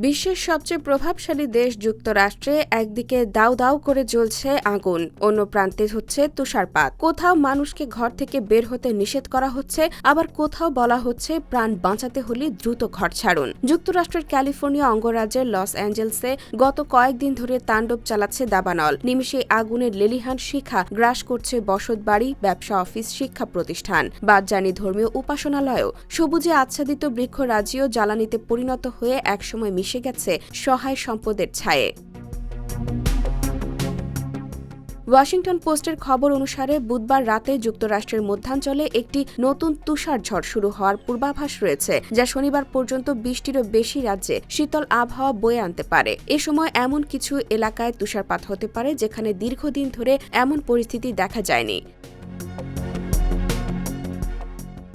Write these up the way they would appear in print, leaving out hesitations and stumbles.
বিশ্বের সবচেয়ে প্রভাবশালী দেশ যুক্তরাষ্ট্রে একদিকে দাউ দাউ করে জ্বলছে আগুন, অন্য প্রান্তে হচ্ছে তুষারপাত। কোথাও মানুষকে ঘর থেকে বের হতে নিষেধ করা হচ্ছে, আবার কোথাও বলা হচ্ছে প্রাণ বাঁচাতে হলে দ্রুত ঘর ছাড়ুন। যুক্তরাষ্ট্রের ক্যালিফোর্নিয়া অঙ্গরাজ্যের লস অ্যাঞ্জেলসে গত কয়েকদিন ধরে তাণ্ডব চালাচ্ছে দাবানল। নিমেষে আগুনের লেলিহান শিখা গ্রাস করছে বসতবাড়ি, ব্যবসা, অফিস, শিক্ষা প্রতিষ্ঠান, বাদজানি ধর্মীয় উপাসনালয়ও। সবুজে আচ্ছাদিত বৃক্ষরাজিও জ্বালানিতে পরিণত হয়ে একসময় মিশে গেছে সহায় সম্পদের ছায়ে। ওয়াশিংটন পোস্টের খবর অনুসারে বুধবার রাতে যুক্তরাষ্ট্রের মধ্যাঞ্চলে একটি নতুন তুষার ঝড় শুরু হওয়ার পূর্বাভাস রয়েছে, যা শনিবার পর্যন্ত 20টিরও বেশি রাজ্যে শীতল আবহাওয়া বয়ে আনতে পারে। এ সময় এমন কিছু এলাকায় তুষারপাত হতে পারে যেখানে দীর্ঘদিন ধরে এমন পরিস্থিতি দেখা যায়নি।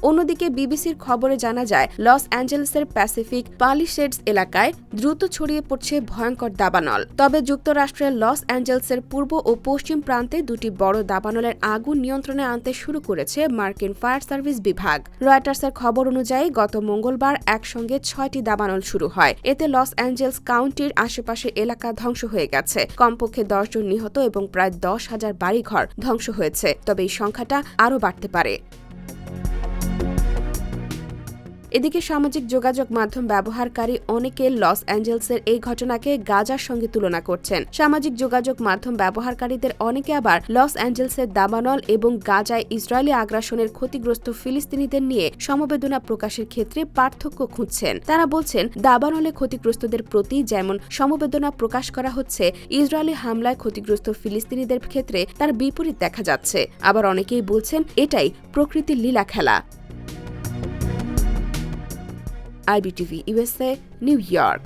অন্যদিকে বিবিসির খবরে জানা যায়, লস অ্যাঞ্জেলেসের প্যাসিফিক পালিসেডস এলাকায় দ্রুত ছড়িয়ে পড়ছে ভয়ঙ্কর দাবানল। তবে যুক্তরাষ্ট্রের লস অ্যাঞ্জেলেসের পূর্ব ও পশ্চিম প্রান্তে দুটি বড় দাবানলের আগুন নিয়ন্ত্রণে আনতে শুরু করেছে মার্কিন ফায়ার সার্ভিস বিভাগ। রয়টার্সের খবর অনুযায়ী গত মঙ্গলবার একসঙ্গে 6টি দাবানল শুরু হয়। এতে লস অ্যাঞ্জেলেস কাউন্টির আশেপাশে এলাকা ধ্বংস হয়ে গেছে। কমপক্ষে 10 জন নিহত এবং প্রায় 10,000 বাড়িঘর ধ্বংস হয়েছে। তবে এই সংখ্যাটা আরও বাড়তে পারে। এদিকে সামাজিক যোগাযোগ মাধ্যম ব্যবহারকারী অনেকে লস অ্যাঞ্জেলেসের এই ঘটনাকে গাজার সঙ্গে তুলনা করছেন। সামাজিক যোগাযোগ মাধ্যম ব্যবহারকারীদের অনেকে আবার লস অ্যাঞ্জেলেসের দাবানল এবং গাজায় ইসরায়েলি আগ্রাসনের ক্ষতিগ্রস্ত ফিলিস্তিনিদের নিয়ে সমবেদনা প্রকাশের ক্ষেত্রে পার্থক্য খুঁজছেন। তারা বলছেন, দাবানলে ক্ষতিগ্রস্তদের প্রতি যেমন সমবেদনা প্রকাশ করা হচ্ছে, ইসরায়েলি হামলায় ক্ষতিগ্রস্ত ফিলিস্তিনিদের ক্ষেত্রে তার বিপরীত দেখা যাচ্ছে। আবার অনেকেই বলছেন এটাই প্রকৃতির লীলা খেলা। IBTV USA, New York.